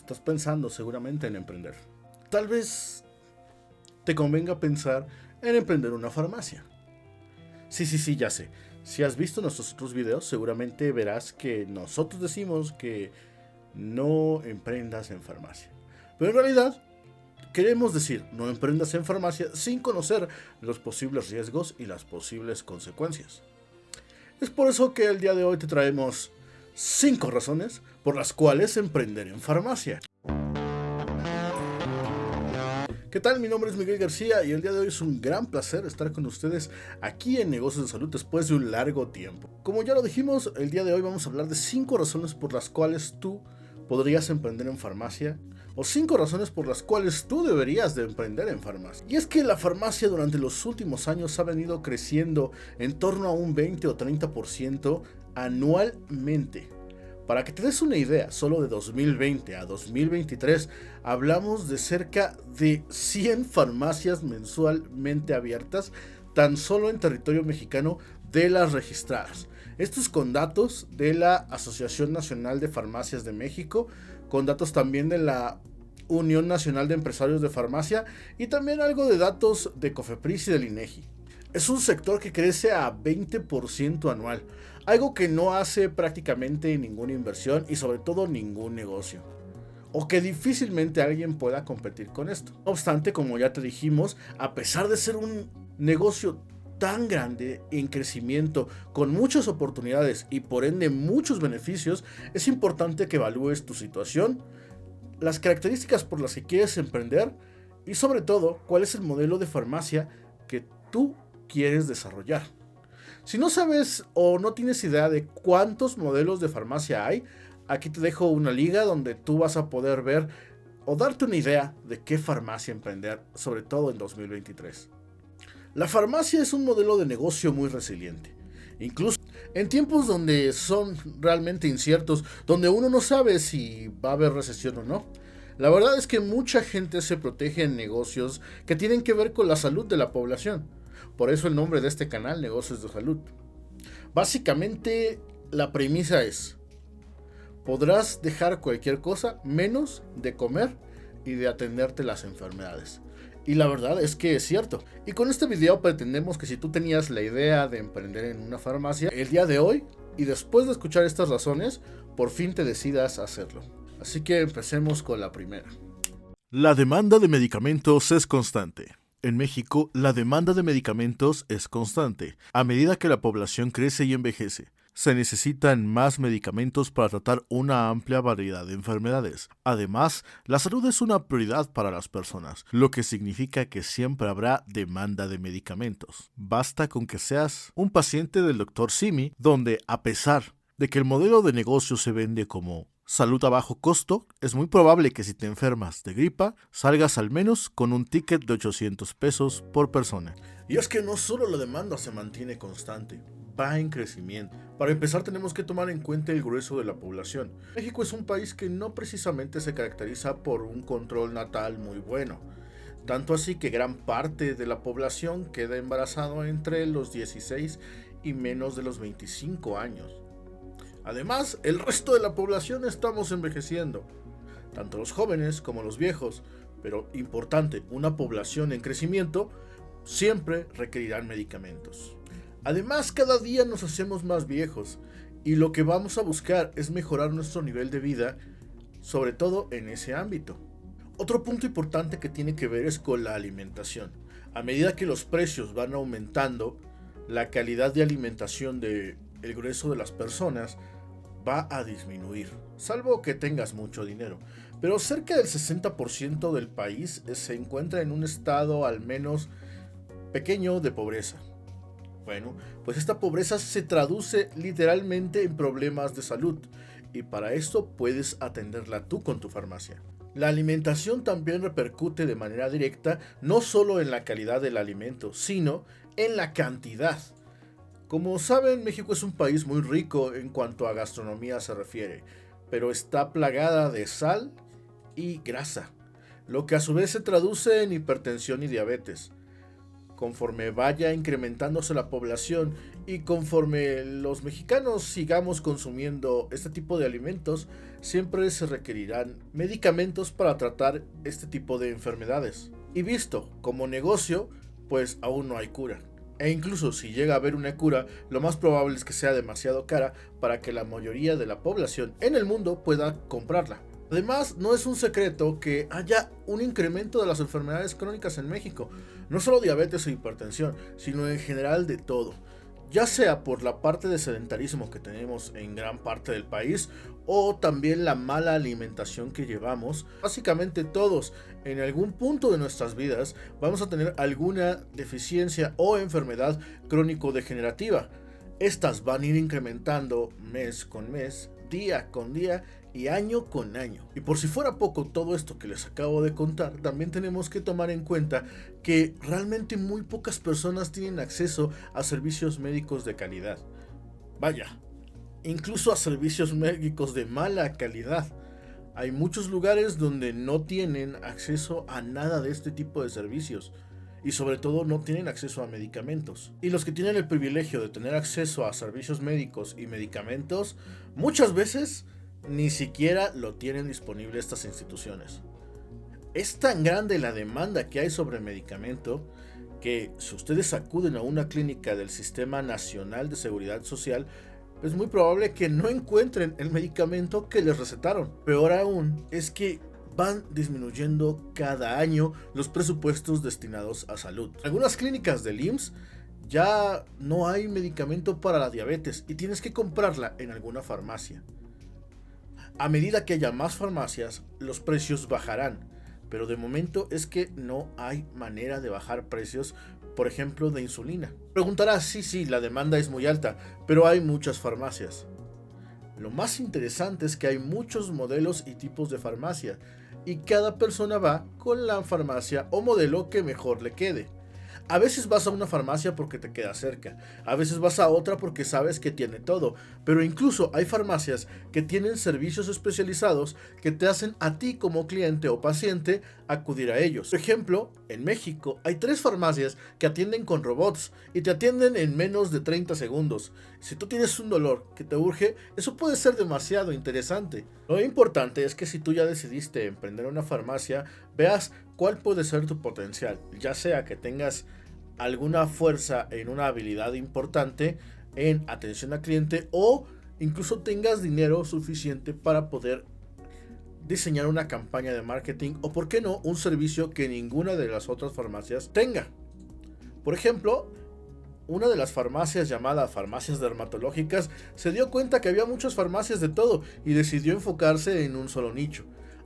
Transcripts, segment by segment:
estás pensando seguramente en emprender. Tal vez te convenga pensar en emprender una farmacia. Sí, ya sé. Si has visto nuestros otros videos, seguramente verás que nosotros decimos que no emprendas en farmacia. Pero en realidad, queremos decir, no emprendas en farmacia sin conocer los posibles riesgos y las posibles consecuencias. Es por eso que el día de hoy te traemos 5 razones por las cuales emprender en farmacia. ¿Qué tal? Mi nombre es Miguel García y el día de hoy es un gran placer estar con ustedes aquí en Negocios de Salud después de un largo tiempo. Como ya lo dijimos, el día de hoy vamos a hablar de 5 razones por las cuales tú podrías emprender en farmacia o 5 razones por las cuales tú deberías de emprender en farmacia. Y es que la farmacia durante los últimos años ha venido creciendo en torno a un 20 o 30% anualmente. Para que te des una idea, solo de 2020 a 2023 hablamos de cerca de 100 farmacias mensualmente abiertas tan solo en territorio mexicano de las registradas. Esto es con datos de la Asociación Nacional de Farmacias de México, con datos también de la Unión Nacional de Empresarios de Farmacia y también algo de datos de Cofepris y del INEGI. Es un sector que crece a 20% anual, algo que no hace prácticamente ninguna inversión y sobre todo ningún negocio, o que difícilmente alguien pueda competir con esto. No obstante, como ya te dijimos, a pesar de ser un negocio tan grande, en crecimiento, con muchas oportunidades y por ende muchos beneficios, es importante que evalúes tu situación, las características por las que quieres emprender y sobre todo cuál es el modelo de farmacia que tú quieres desarrollar. Si no sabes o no tienes idea de cuántos modelos de farmacia hay, aquí te dejo una liga donde tú vas a poder ver o darte una idea de qué farmacia emprender, sobre todo en 2023. La farmacia es un modelo de negocio muy resiliente, incluso en tiempos donde son realmente inciertos, donde uno no sabe si va a haber recesión o no. La verdad es que mucha gente se protege en negocios que tienen que ver con la salud de la población. Por eso el nombre de este canal, Negocios de Salud. Básicamente, la premisa es: podrás dejar cualquier cosa menos de comer y de atenderte las enfermedades. Y la verdad es que es cierto. Y con este video pretendemos que si tú tenías la idea de emprender en una farmacia, el día de hoy, y después de escuchar estas razones, por fin te decidas a hacerlo. Así que empecemos con la primera. La demanda de medicamentos es constante. En México, la demanda de medicamentos es constante. A medida que la población crece y envejece, se necesitan más medicamentos para tratar una amplia variedad de enfermedades. Además, la salud es una prioridad para las personas, lo que significa que siempre habrá demanda de medicamentos. Basta con que seas un paciente del Dr. Simi, donde, a pesar de que el modelo de negocio se vende como salud a bajo costo, es muy probable que si te enfermas de gripa, salgas al menos con un ticket de 800 pesos por persona. Y es que no solo la demanda se mantiene constante, va en crecimiento. Para empezar, tenemos que tomar en cuenta el grueso de la población. México es un país que no precisamente se caracteriza por un control natal muy bueno. Tanto así que gran parte de la población queda embarazado entre los 16 y menos de los 25 años. Además, el resto de la población estamos envejeciendo, tanto los jóvenes como los viejos, pero importante, una población en crecimiento siempre requerirán medicamentos. Además, cada día nos hacemos más viejos y lo que vamos a buscar es mejorar nuestro nivel de vida, sobre todo en ese ámbito. Otro punto importante que tiene que ver es con la alimentación. A medida que los precios van aumentando, la calidad de alimentación del grueso de las personas va a disminuir, salvo que tengas mucho dinero. Pero cerca del 60% del país se encuentra en un estado al menos pequeño de pobreza. Bueno, pues esta pobreza se traduce literalmente en problemas de salud, y para esto puedes atenderla tú con tu farmacia. La alimentación también repercute de manera directa no solo en la calidad del alimento, sino en la cantidad. Como saben, México es un país muy rico en cuanto a gastronomía se refiere, pero está plagada de sal y grasa, lo que a su vez se traduce en hipertensión y diabetes. conforme vaya incrementándose la población y conforme los mexicanos sigamos consumiendo este tipo de alimentos, siempre se requerirán medicamentos para tratar este tipo de enfermedades. Y visto como negocio, pues aún no hay cura. E incluso si llega a haber una cura, lo más probable es que sea demasiado cara para que la mayoría de la población en el mundo pueda comprarla. Además, no es un secreto que haya un incremento de las enfermedades crónicas en México, no solo diabetes e hipertensión, sino en general de todo, ya sea por la parte de sedentarismo que tenemos en gran parte del país o también la mala alimentación que llevamos. Básicamente todos en algún punto de nuestras vidas vamos a tener alguna deficiencia o enfermedad crónico-degenerativa. Estas van a ir incrementando mes con mes, día con día y año con año. Y por si fuera poco todo esto que les acabo de contar, también tenemos que tomar en cuenta que realmente muy pocas personas tienen acceso a servicios médicos de calidad. Vaya, incluso a servicios médicos de mala calidad. Hay muchos lugares donde no tienen acceso a nada de este tipo de servicios. Y sobre todo no tienen acceso a medicamentos. Y los que tienen el privilegio de tener acceso a servicios médicos y medicamentos, muchas veces ni siquiera lo tienen disponible estas instituciones. Es tan grande la demanda que hay sobre medicamento que si ustedes acuden a una clínica del Sistema Nacional de Seguridad Social, es muy probable que no encuentren el medicamento que les recetaron. Peor aún es que van disminuyendo cada año los presupuestos destinados a salud. En algunas clínicas del IMSS ya no hay medicamento para la diabetes y tienes que comprarla en alguna farmacia. A medida que haya más farmacias, los precios bajarán, pero de momento es que no hay manera de bajar precios, por ejemplo, de insulina. Preguntarás, sí, la demanda es muy alta, pero hay muchas farmacias. Lo más interesante es que hay muchos modelos y tipos de farmacia, y cada persona va con la farmacia o modelo que mejor le quede. A veces vas a una farmacia porque te queda cerca, a veces vas a otra porque sabes que tiene todo, pero incluso hay farmacias que tienen servicios especializados que te hacen a ti como cliente o paciente acudir a ellos. Por ejemplo, en México hay 3 farmacias que atienden con robots y te atienden en menos de 30 segundos. Si tú tienes un dolor que te urge, eso puede ser demasiado interesante. Lo importante es que si tú ya decidiste emprender una farmacia, veas cuál puede ser tu potencial, ya sea que tengas alguna fuerza en una habilidad importante en atención al cliente o incluso tengas dinero suficiente para poder diseñar una campaña de marketing o, por qué no, un servicio que ninguna de las otras farmacias tenga. Por ejemplo, una de las farmacias llamada farmacias dermatológicas se dio cuenta que había muchas farmacias de todo y decidió enfocarse en un solo nicho.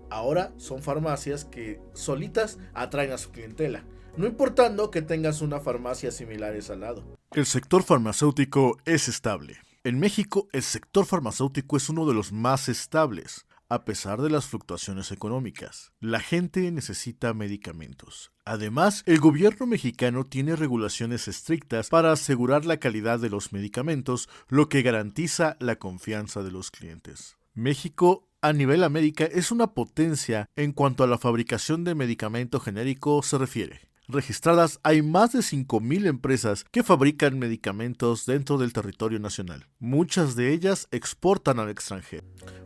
Ahora son farmacias que solitas atraen a su clientela, no importando que tengas una farmacia similares al lado. El sector farmacéutico es estable. En México, el sector farmacéutico es uno de los más estables, a pesar de las fluctuaciones económicas. La gente necesita medicamentos. Además, el gobierno mexicano tiene regulaciones estrictas para asegurar la calidad de los medicamentos, lo que garantiza la confianza de los clientes. México, a nivel América, es una potencia en cuanto a la fabricación de medicamento genérico se refiere. Registradas hay más de 5,000 empresas que fabrican medicamentos dentro del territorio nacional. Muchas de ellas exportan al extranjero.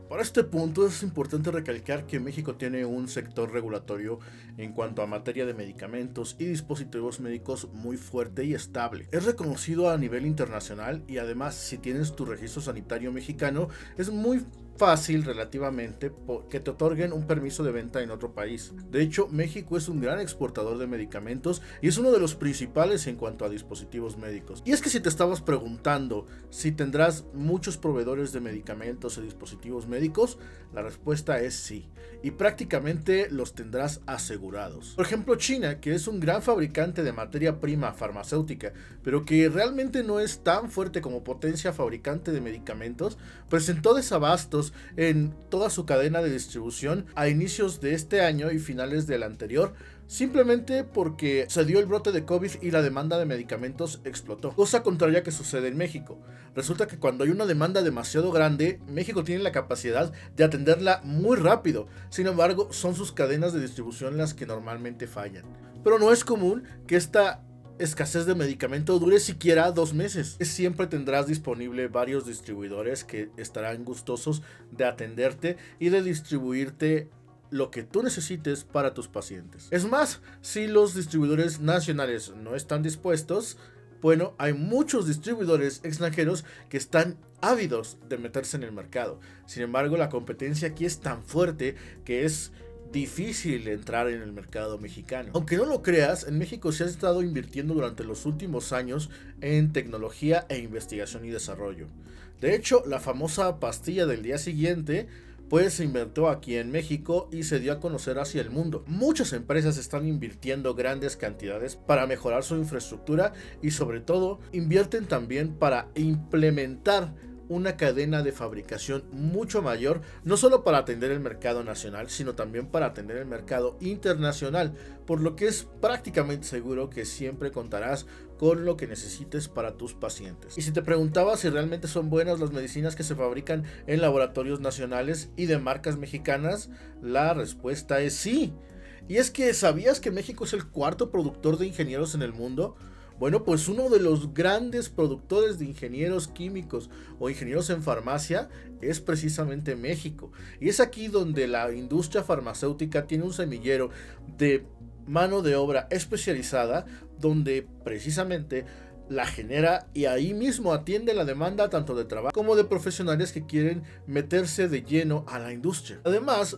Para este punto es importante recalcar que México tiene un sector regulatorio en cuanto a materia de medicamentos y dispositivos médicos muy fuerte y estable. Es reconocido a nivel internacional y además, si tienes tu registro sanitario mexicano, es muy fácil relativamente que te otorguen un permiso de venta en otro país. De hecho, México es un gran exportador de medicamentos y es uno de los principales en cuanto a dispositivos médicos. Y es que si te estabas preguntando si tendrás muchos proveedores de medicamentos y dispositivos médicos, la respuesta es sí. Y prácticamente los tendrás asegurados. Por ejemplo, China, que es un gran fabricante de materia prima farmacéutica, pero que realmente no es tan fuerte como potencia fabricante de medicamentos, presentó desabastos en toda su cadena de distribución a inicios de este año y finales del anterior, simplemente porque se dio el brote de COVID y la demanda de medicamentos explotó. Cosa contraria que sucede en México. Resulta que cuando hay una demanda demasiado grande, México tiene la capacidad de atenderla muy rápido. Sin embargo, son sus cadenas de distribución las que normalmente fallan. Pero no es común que esta escasez de medicamento dure siquiera 2 meses. Siempre tendrás disponible varios distribuidores que estarán gustosos de atenderte y de distribuirte lo que tú necesites para tus pacientes. Es más, si los distribuidores nacionales no están dispuestos, bueno, hay muchos distribuidores extranjeros que están ávidos de meterse en el mercado. Sin embargo, la competencia aquí es tan fuerte que es difícil entrar en el mercado mexicano. Aunque no lo creas, en México se ha estado invirtiendo durante los últimos años en tecnología e investigación y desarrollo. De hecho, la famosa pastilla del día siguiente pues se inventó aquí en México y se dio a conocer hacia el mundo. Muchas empresas están invirtiendo grandes cantidades para mejorar su infraestructura y sobre todo invierten también para implementar una cadena de fabricación mucho mayor, no solo para atender el mercado nacional, sino también para atender el mercado internacional, por lo que es prácticamente seguro que siempre contarás con lo que necesites para tus pacientes. Y si te preguntabas si realmente son buenas las medicinas que se fabrican en laboratorios nacionales y de marcas mexicanas, la respuesta es sí. Y es que, ¿sabías que México es el cuarto productor de ingenieros en el mundo? Bueno, pues uno de los grandes productores de ingenieros químicos o ingenieros en farmacia es precisamente México. Y es aquí donde la industria farmacéutica tiene un semillero de mano de obra especializada, donde precisamente la genera y ahí mismo atiende la demanda tanto de trabajo como de profesionales que quieren meterse de lleno a la industria. Además,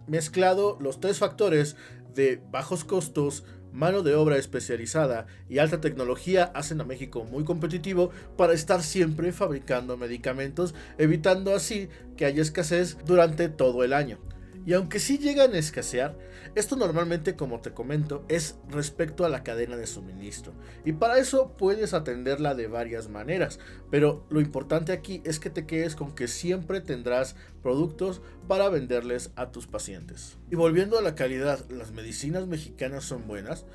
mezclado los tres factores de bajos costos, mano de obra especializada y alta tecnología hacen a México muy competitivo para estar siempre fabricando medicamentos, evitando así que haya escasez durante todo el año. Y aunque sí llegan a escasear, esto normalmente, como te comento, es respecto a la cadena de suministro. Y para eso puedes atenderla de varias maneras. Pero lo importante aquí es que te quedes con que siempre tendrás productos para venderles a tus pacientes. Y volviendo a la calidad, ¿las medicinas mexicanas son buenas?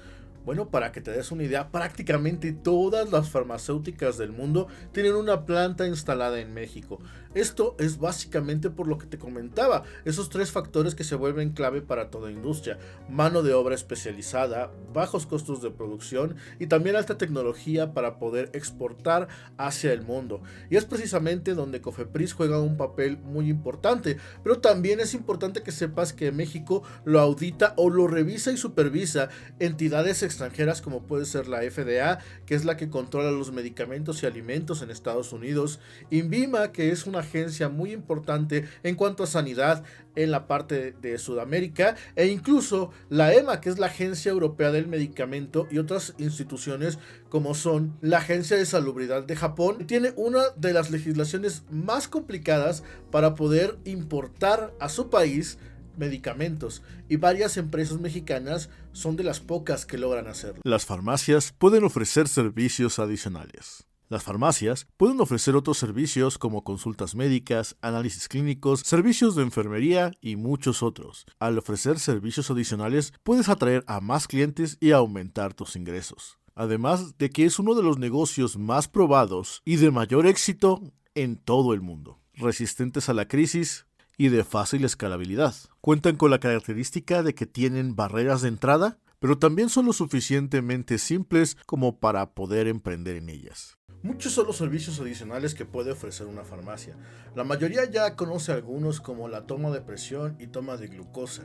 Bueno, para que te des una idea, prácticamente todas las farmacéuticas del mundo tienen una planta instalada en México. Esto es básicamente por lo que te comentaba, esos tres factores que se vuelven clave para toda industria: mano de obra especializada, bajos costos de producción y también alta tecnología para poder exportar hacia el mundo. Y es precisamente donde Cofepris juega un papel muy importante, pero también es importante que sepas que México lo audita o lo revisa y supervisa entidades extranjeras como puede ser la FDA, que es la que controla los medicamentos y alimentos en Estados Unidos, INVIMA, que es una agencia muy importante en cuanto a sanidad en la parte de Sudamérica, e incluso la EMA, que es la Agencia Europea del Medicamento, y otras instituciones como son la Agencia de Salubridad de Japón, que tiene una de las legislaciones más complicadas para poder importar a su país medicamentos, y varias empresas mexicanas son de las pocas que logran hacerlo. Las farmacias pueden ofrecer servicios adicionales. Las farmacias pueden ofrecer otros servicios como consultas médicas, análisis clínicos, servicios de enfermería y muchos otros. Al ofrecer servicios adicionales, puedes atraer a más clientes y aumentar tus ingresos. Además de que es uno de los negocios más probados y de mayor éxito en todo el mundo, resistentes a la crisis y de fácil escalabilidad. Cuentan con la característica de que tienen barreras de entrada, pero también son lo suficientemente simples como para poder emprender en ellas. Muchos son los servicios adicionales que puede ofrecer una farmacia. La mayoría ya conoce algunos, como la toma de presión y toma de glucosa.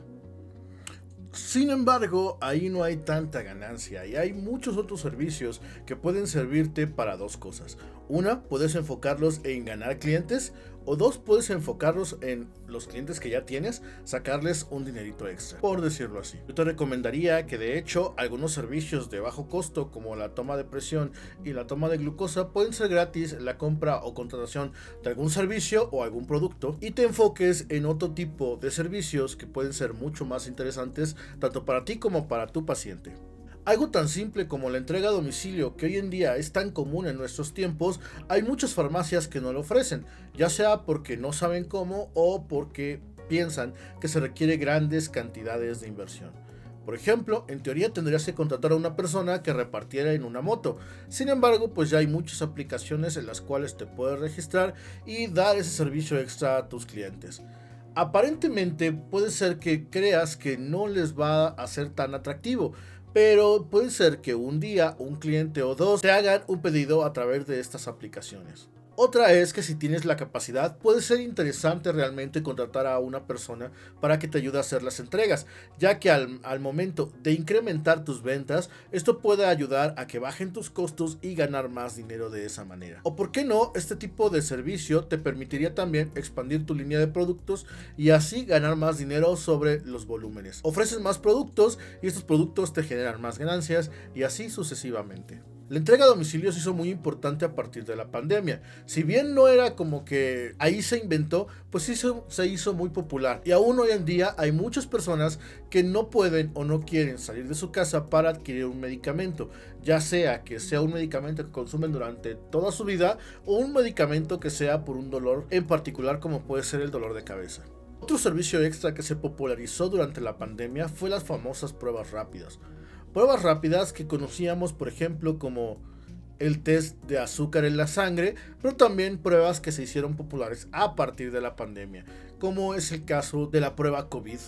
Sin embargo, ahí no hay tanta ganancia y hay muchos otros servicios que pueden servirte para dos cosas. Una, puedes enfocarlos en ganar clientes, o dos, puedes enfocarlos en los clientes que ya tienes, sacarles un dinerito extra, por decirlo así. Yo te recomendaría que, de hecho, algunos servicios de bajo costo como la toma de presión y la toma de glucosa pueden ser gratis en la compra o contratación de algún servicio o algún producto, y te enfoques en otro tipo de servicios que pueden ser mucho más interesantes tanto para ti como para tu paciente. Algo tan simple como la entrega a domicilio, que hoy en día es tan común en nuestros tiempos, hay muchas farmacias que no lo ofrecen, ya sea porque no saben cómo o porque piensan que se requiere grandes cantidades de inversión. Por ejemplo, en teoría tendrías que contratar a una persona que repartiera en una moto. Sin embargo, pues ya hay muchas aplicaciones en las cuales te puedes registrar y dar ese servicio extra a tus clientes. Aparentemente puede ser que creas que no les va a ser tan atractivo, pero puede ser que un día un cliente o dos te hagan un pedido a través de estas aplicaciones. Otra es que si tienes la capacidad, puede ser interesante realmente contratar a una persona para que te ayude a hacer las entregas, ya que al momento de incrementar tus ventas, esto puede ayudar a que bajen tus costos y ganar más dinero de esa manera. O por qué no, este tipo de servicio te permitiría también expandir tu línea de productos y así ganar más dinero sobre los volúmenes. Ofreces más productos y estos productos te generan más ganancias y así sucesivamente. La entrega a domicilio se hizo muy importante a partir de la pandemia. Si bien no era como que ahí se inventó, pues sí se hizo muy popular. Y aún hoy en día hay muchas personas que no pueden o no quieren salir de su casa para adquirir un medicamento. Ya sea que sea un medicamento que consumen durante toda su vida o un medicamento que sea por un dolor en particular como puede ser el dolor de cabeza. Otro servicio extra que se popularizó durante la pandemia fue las famosas pruebas rápidas. Pruebas rápidas que conocíamos, por ejemplo, como el test de azúcar en la sangre, pero también pruebas que se hicieron populares a partir de la pandemia, como es el caso de la prueba COVID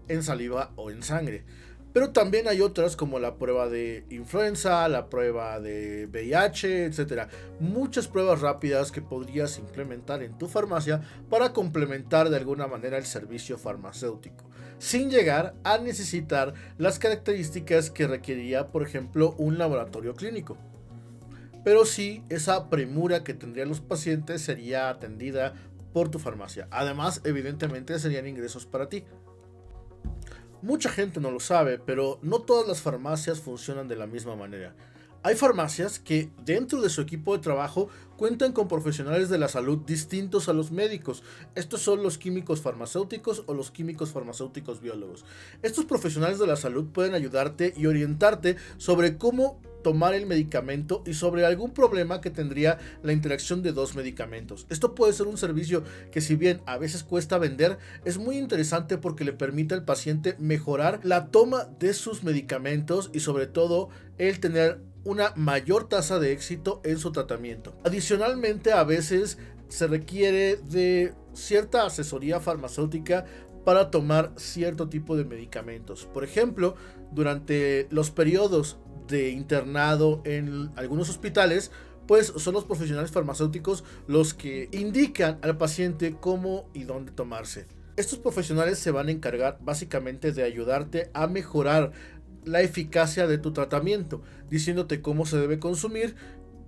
en saliva o en sangre. Pero también hay otras como la prueba de influenza, la prueba de VIH, etc. Muchas pruebas rápidas que podrías implementar en tu farmacia para complementar de alguna manera el servicio farmacéutico, sin llegar a necesitar las características que requeriría, por ejemplo, un laboratorio clínico. Pero sí, esa premura que tendrían los pacientes sería atendida por tu farmacia. Además, evidentemente, serían ingresos para ti. Mucha gente no lo sabe, pero no todas las farmacias funcionan de la misma manera. Hay farmacias que dentro de su equipo de trabajo cuentan con profesionales de la salud distintos a los médicos. Estos son los químicos farmacéuticos o los químicos farmacéuticos biólogos. Estos profesionales de la salud pueden ayudarte y orientarte sobre cómo tomar el medicamento y sobre algún problema que tendría la interacción de dos medicamentos. Esto puede ser un servicio que, si bien a veces cuesta vender, es muy interesante porque le permite al paciente mejorar la toma de sus medicamentos y sobre todo el tener una mayor tasa de éxito en su tratamiento. Adicionalmente, a veces se requiere de cierta asesoría farmacéutica para tomar cierto tipo de medicamentos. Por ejemplo, durante los periodos de internado en algunos hospitales, pues son los profesionales farmacéuticos los que indican al paciente cómo y dónde tomarse. Estos profesionales se van a encargar básicamente de ayudarte a mejorar la eficacia de tu tratamiento, diciéndote cómo se debe consumir,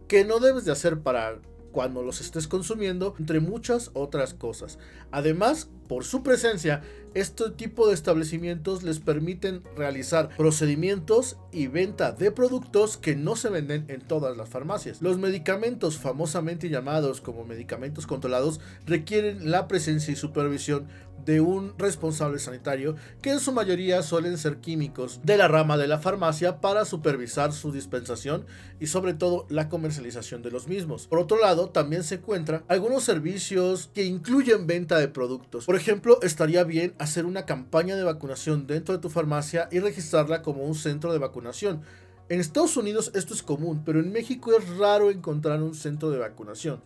qué no debes de hacer para cuando los estés consumiendo, entre muchas otras cosas. Además, por su presencia, este tipo de establecimientos les permiten realizar procedimientos y venta de productos que no se venden en todas las farmacias. Los medicamentos famosamente llamados como medicamentos controlados requieren la presencia y supervisión de un responsable sanitario, que en su mayoría suelen ser químicos de la rama de la farmacia, para supervisar su dispensación y sobre todo la comercialización de los mismos. Por otro lado, también se encuentran algunos servicios que incluyen venta de productos. Por ejemplo, estaría bien hacer una campaña de vacunación dentro de tu farmacia y registrarla como un centro de vacunación. En Estados Unidos esto es común, pero en México es raro encontrar un centro de vacunación.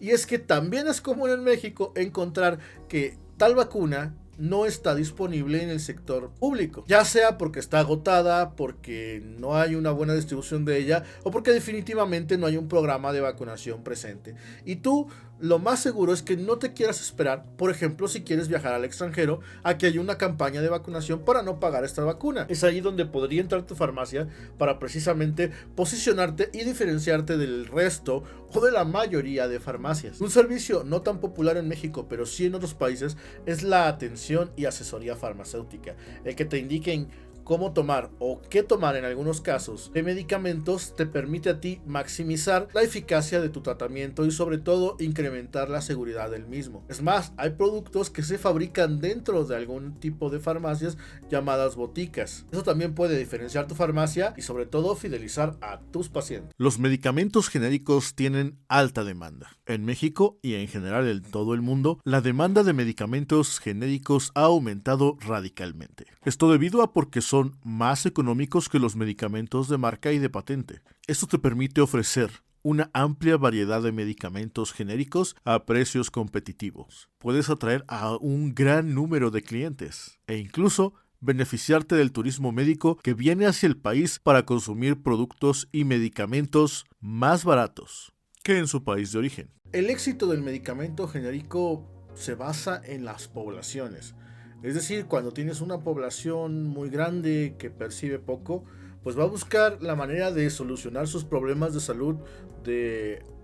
Y es que también es común en México encontrar que tal vacuna no está disponible en el sector público, ya sea porque está agotada, porque no hay una buena distribución de ella o porque definitivamente no hay un programa de vacunación presente. Y tú, lo más seguro es que no te quieras esperar, por ejemplo, si quieres viajar al extranjero, a que haya una campaña de vacunación para no pagar esta vacuna. Es ahí donde podría entrar tu farmacia para precisamente posicionarte y diferenciarte del resto o de la mayoría de farmacias. Un servicio no tan popular en México, pero sí en otros países, es la atención y asesoría farmacéutica. El que te indiquen cómo tomar o qué tomar en algunos casos de medicamentos te permite a ti maximizar la eficacia de tu tratamiento y sobre todo incrementar la seguridad del mismo. Es más, hay productos que se fabrican dentro de algún tipo de farmacias llamadas boticas. Eso también puede diferenciar tu farmacia y sobre todo fidelizar a tus pacientes. Los medicamentos genéricos tienen alta demanda. En México y en general en todo el mundo, la demanda de medicamentos genéricos ha aumentado radicalmente. Esto debido a porque son más económicos que los medicamentos de marca y de patente. Esto te permite ofrecer una amplia variedad de medicamentos genéricos a precios competitivos. Puedes atraer a un gran número de clientes e incluso beneficiarte del turismo médico que viene hacia el país para consumir productos y medicamentos más baratos que en su país de origen. El éxito del medicamento genérico se basa en las poblaciones. Es decir, cuando tienes una población muy grande que percibe poco, pues va a buscar la manera de solucionar sus problemas de salud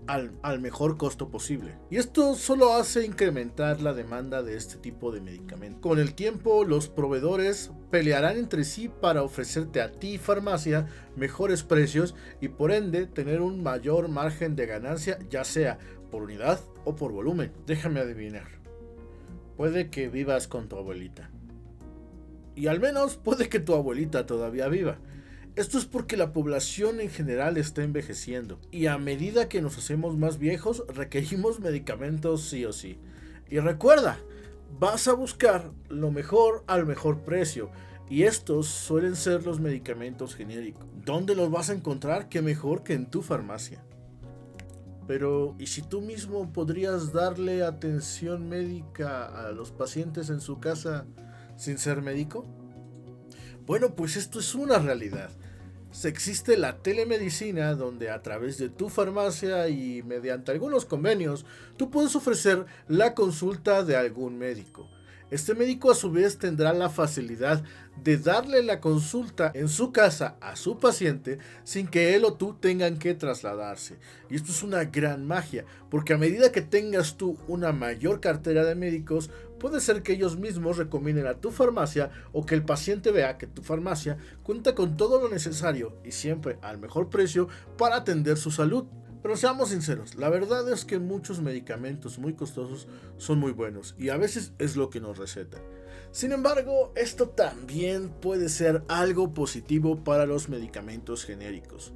al mejor costo posible. Y esto solo hace incrementar la demanda de este tipo de medicamentos. Con el tiempo, los proveedores pelearán entre sí para ofrecerte a ti, farmacia, mejores precios y por ende tener un mayor margen de ganancia, ya sea por unidad o por volumen. Déjame adivinar. Puede que vivas con tu abuelita. Y al menos puede que tu abuelita todavía viva. Esto es porque la población en general está envejeciendo y a medida que nos hacemos más viejos requerimos medicamentos sí o sí. Y recuerda, vas a buscar lo mejor al mejor precio y estos suelen ser los medicamentos genéricos. ¿Dónde los vas a encontrar? Qué mejor que en tu farmacia. Pero, ¿y si tú mismo podrías darle atención médica a los pacientes en su casa sin ser médico? Bueno, pues esto es una realidad. Existe la telemedicina donde a través de tu farmacia y mediante algunos convenios tú puedes ofrecer la consulta de algún médico. Este médico a su vez tendrá la facilidad de darle la consulta en su casa a su paciente sin que él o tú tengan que trasladarse. Y esto es una gran magia, porque a medida que tengas tú una mayor cartera de médicos, puede ser que ellos mismos recomienden a tu farmacia o que el paciente vea que tu farmacia cuenta con todo lo necesario y siempre al mejor precio para atender su salud. Pero seamos sinceros, la verdad es que muchos medicamentos muy costosos son muy buenos y a veces es lo que nos recetan. Sin embargo, esto también puede ser algo positivo para los medicamentos genéricos.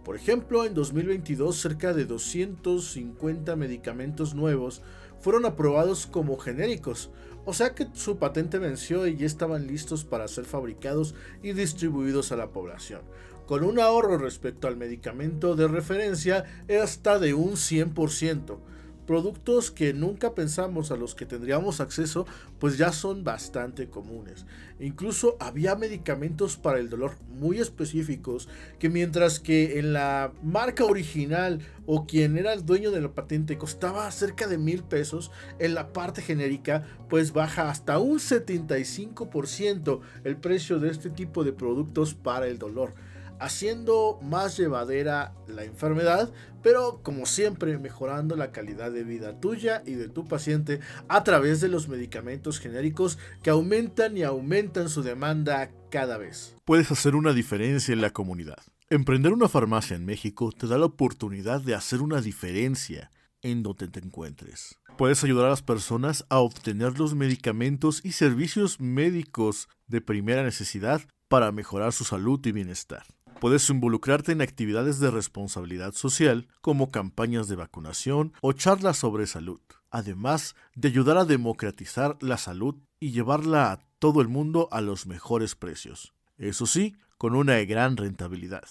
Por ejemplo, en 2022 cerca de 250 medicamentos nuevos fueron aprobados como genéricos, o sea que su patente venció y ya estaban listos para ser fabricados y distribuidos a la población, con un ahorro respecto al medicamento de referencia hasta de un 100%. Productos que nunca pensamos a los que tendríamos acceso, pues ya son bastante comunes. Incluso había medicamentos para el dolor muy específicos que mientras que en la marca original o quien era el dueño de la patente costaba cerca de 1,000 pesos, en la parte genérica pues baja hasta un 75% el precio de este tipo de productos para el dolor, haciendo más llevadera la enfermedad, pero como siempre mejorando la calidad de vida tuya y de tu paciente a través de los medicamentos genéricos que aumentan y aumentan su demanda cada vez. Puedes hacer una diferencia en la comunidad. Emprender una farmacia en México te da la oportunidad de hacer una diferencia en donde te encuentres. Puedes ayudar a las personas a obtener los medicamentos y servicios médicos de primera necesidad para mejorar su salud y bienestar. Puedes involucrarte en actividades de responsabilidad social como campañas de vacunación o charlas sobre salud, además de ayudar a democratizar la salud y llevarla a todo el mundo a los mejores precios. Eso sí, con una gran rentabilidad.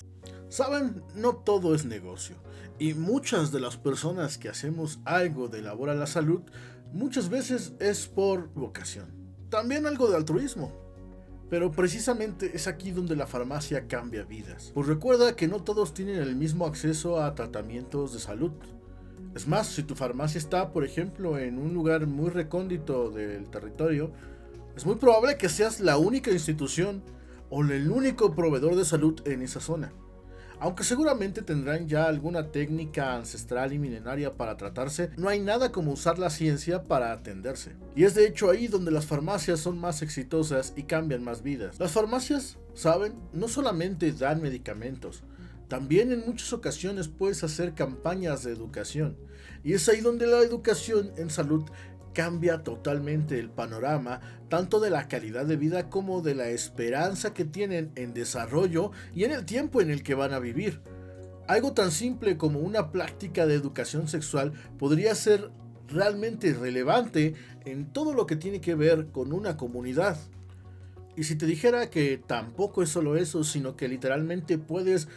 Saben, no todo es negocio y muchas de las personas que hacemos algo de labor a la salud muchas veces es por vocación, también algo de altruismo. Pero precisamente es aquí donde la farmacia cambia vidas. Pues recuerda que no todos tienen el mismo acceso a tratamientos de salud. Es más, si tu farmacia está, por ejemplo, en un lugar muy recóndito del territorio, es muy probable que seas la única institución o el único proveedor de salud en esa zona. Aunque seguramente tendrán ya alguna técnica ancestral y milenaria para tratarse, no hay nada como usar la ciencia para atenderse. Y es de hecho ahí donde las farmacias son más exitosas y cambian más vidas. Las farmacias, ¿saben? No solamente dan medicamentos, también en muchas ocasiones puedes hacer campañas de educación. Y es ahí donde la educación en salud cambia totalmente el panorama, tanto de la calidad de vida como de la esperanza que tienen en desarrollo y en el tiempo en el que van a vivir. Algo tan simple como una práctica de educación sexual podría ser realmente relevante en todo lo que tiene que ver con una comunidad. Y si te dijera que tampoco es solo eso, sino que literalmente puedes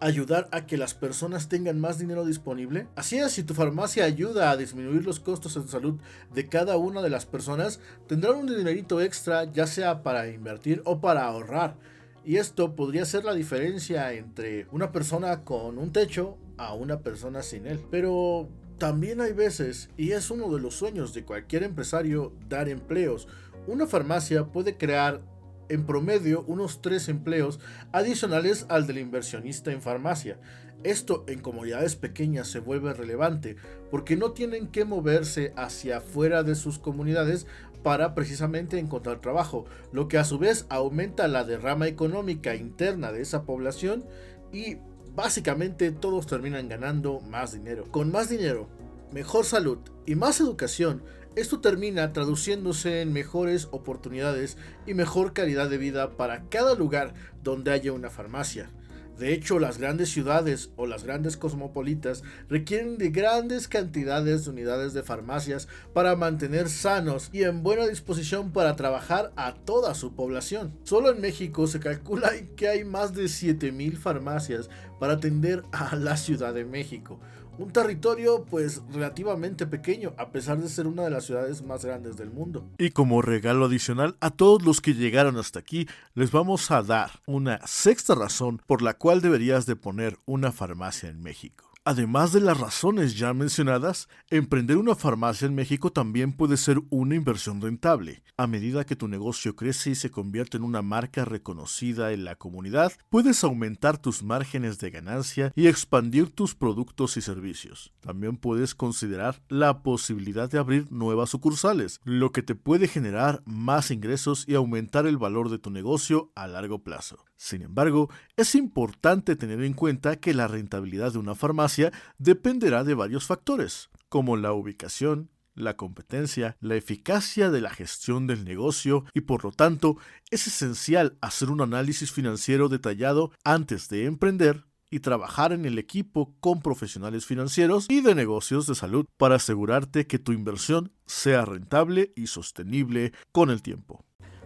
ayudar a que las personas tengan más dinero disponible. Así es, si tu farmacia ayuda a disminuir los costos en salud de cada una de las personas, tendrán un dinerito extra, ya sea para invertir o para ahorrar. Y esto podría ser la diferencia entre una persona con un techo a una persona sin él. Pero también hay veces, y es uno de los sueños de cualquier empresario, dar empleos. Una farmacia puede crear en promedio unos 3 empleos adicionales al del inversionista en farmacia. Esto en comunidades pequeñas se vuelve relevante porque no tienen que moverse hacia afuera de sus comunidades para precisamente encontrar trabajo, lo que a su vez aumenta la derrama económica interna de esa población y básicamente todos terminan ganando más dinero. Con más dinero, mejor salud y más educación, esto termina traduciéndose en mejores oportunidades y mejor calidad de vida para cada lugar donde haya una farmacia. De hecho, las grandes ciudades o las grandes cosmopolitas requieren de grandes cantidades de unidades de farmacias para mantener sanos y en buena disposición para trabajar a toda su población. Solo en México se calcula que hay más de 7,000 farmacias para atender a la Ciudad de México. Un territorio pues relativamente pequeño, a pesar de ser una de las ciudades más grandes del mundo. Y como regalo adicional a todos los que llegaron hasta aquí, les vamos a dar una sexta razón por la cual deberías de poner una farmacia en México. Además de las razones ya mencionadas, emprender una farmacia en México también puede ser una inversión rentable. A medida que tu negocio crece y se convierte en una marca reconocida en la comunidad, puedes aumentar tus márgenes de ganancia y expandir tus productos y servicios. También puedes considerar la posibilidad de abrir nuevas sucursales, lo que te puede generar más ingresos y aumentar el valor de tu negocio a largo plazo. Sin embargo, es importante tener en cuenta que la rentabilidad de una farmacia dependerá de varios factores, como la ubicación, la competencia, la eficacia de la gestión del negocio y por lo tanto es esencial hacer un análisis financiero detallado antes de emprender y trabajar en el equipo con profesionales financieros y de negocios de salud para asegurarte que tu inversión sea rentable y sostenible con el tiempo.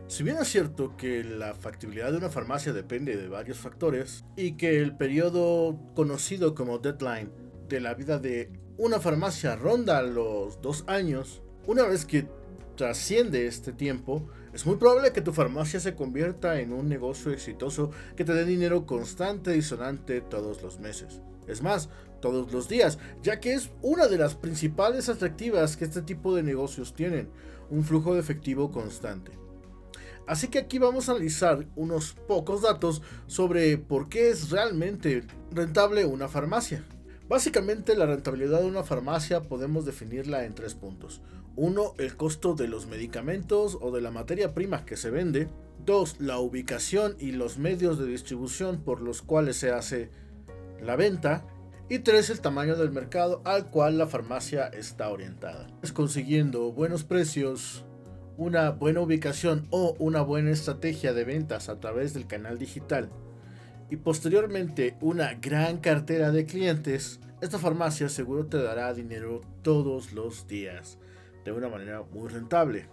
Si bien es cierto que la factibilidad de una farmacia depende de varios factores y que el periodo conocido como deadline de la vida de una farmacia ronda los 2 años, una vez que trasciende este tiempo, es muy probable que tu farmacia se convierta en un negocio exitoso que te dé dinero constante y sonante todos los meses. Es más, todos los días, ya que es una de las principales atractivas que este tipo de negocios tienen, un flujo de efectivo constante. Así que aquí vamos a analizar unos pocos datos sobre por qué es realmente rentable una farmacia. Básicamente la rentabilidad de una farmacia podemos definirla en 3 puntos. 1. El costo de los medicamentos o de la materia prima que se vende. 2. La ubicación y los medios de distribución por los cuales se hace la venta. Y 3. El tamaño del mercado al cual la farmacia está orientada. Consiguiendo buenos precios, una buena ubicación o una buena estrategia de ventas a través del canal digital y posteriormente una gran cartera de clientes, esta farmacia seguro te dará dinero todos los días de una manera muy rentable.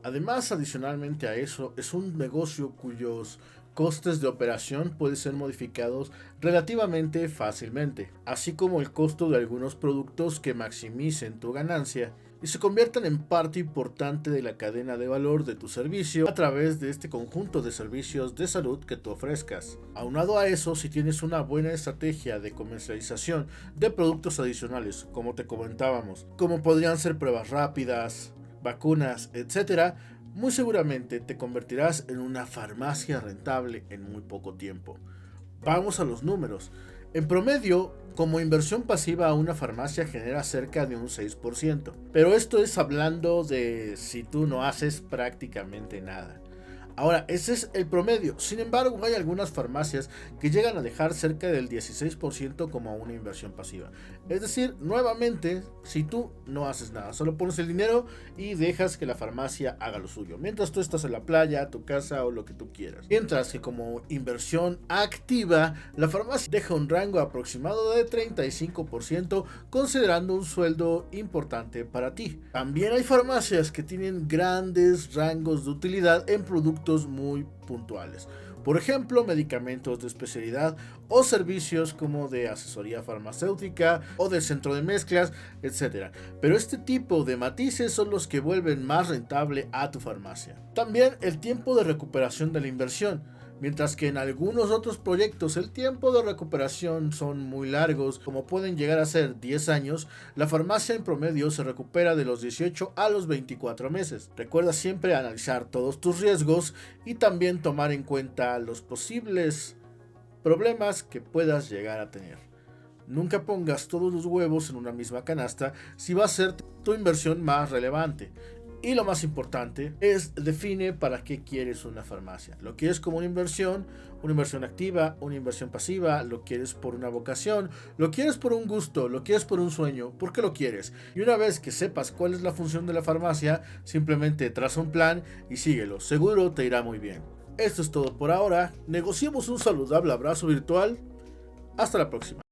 Además, adicionalmente a eso, es un negocio cuyos costes de operación pueden ser modificados relativamente fácilmente, así como el costo de algunos productos que maximicen tu ganancia y se conviertan en parte importante de la cadena de valor de tu servicio a través de este conjunto de servicios de salud que tú ofrezcas. Aunado a eso, si tienes una buena estrategia de comercialización de productos adicionales, como te comentábamos, como podrían ser pruebas rápidas, vacunas, etc., muy seguramente te convertirás en una farmacia rentable en muy poco tiempo. Vamos a los números. En promedio, como inversión pasiva, una farmacia genera cerca de un 6%. Pero esto es hablando de si tú no haces prácticamente nada. Ahora, ese es el promedio. Sin embargo, hay algunas farmacias que llegan a dejar cerca del 16% como una inversión pasiva. Es decir, nuevamente, si tú no haces nada, solo pones el dinero y dejas que la farmacia haga lo suyo, mientras tú estás en la playa, tu casa o lo que tú quieras. Mientras que como inversión activa, la farmacia deja un rango aproximado de 35%, considerando un sueldo importante para ti. También hay farmacias que tienen grandes rangos de utilidad en productos muy puntuales. Por ejemplo, medicamentos de especialidad o servicios como de asesoría farmacéutica o de centro de mezclas, etc. Pero este tipo de matices son los que vuelven más rentable a tu farmacia. También el tiempo de recuperación de la inversión. Mientras que en algunos otros proyectos el tiempo de recuperación son muy largos, como pueden llegar a ser 10 años, la farmacia en promedio se recupera de los 18 a los 24 meses. Recuerda siempre analizar todos tus riesgos y también tomar en cuenta los posibles problemas que puedas llegar a tener. Nunca pongas todos los huevos en una misma canasta si va a ser tu inversión más relevante. Y lo más importante es define para qué quieres una farmacia. ¿Lo quieres como una inversión activa, una inversión pasiva? ¿Lo quieres por una vocación? ¿Lo quieres por un gusto? ¿Lo quieres por un sueño? ¿Por qué lo quieres? Y una vez que sepas cuál es la función de la farmacia, simplemente traza un plan y síguelo. Seguro te irá muy bien. Esto es todo por ahora. Negociemos un saludable abrazo virtual. Hasta la próxima.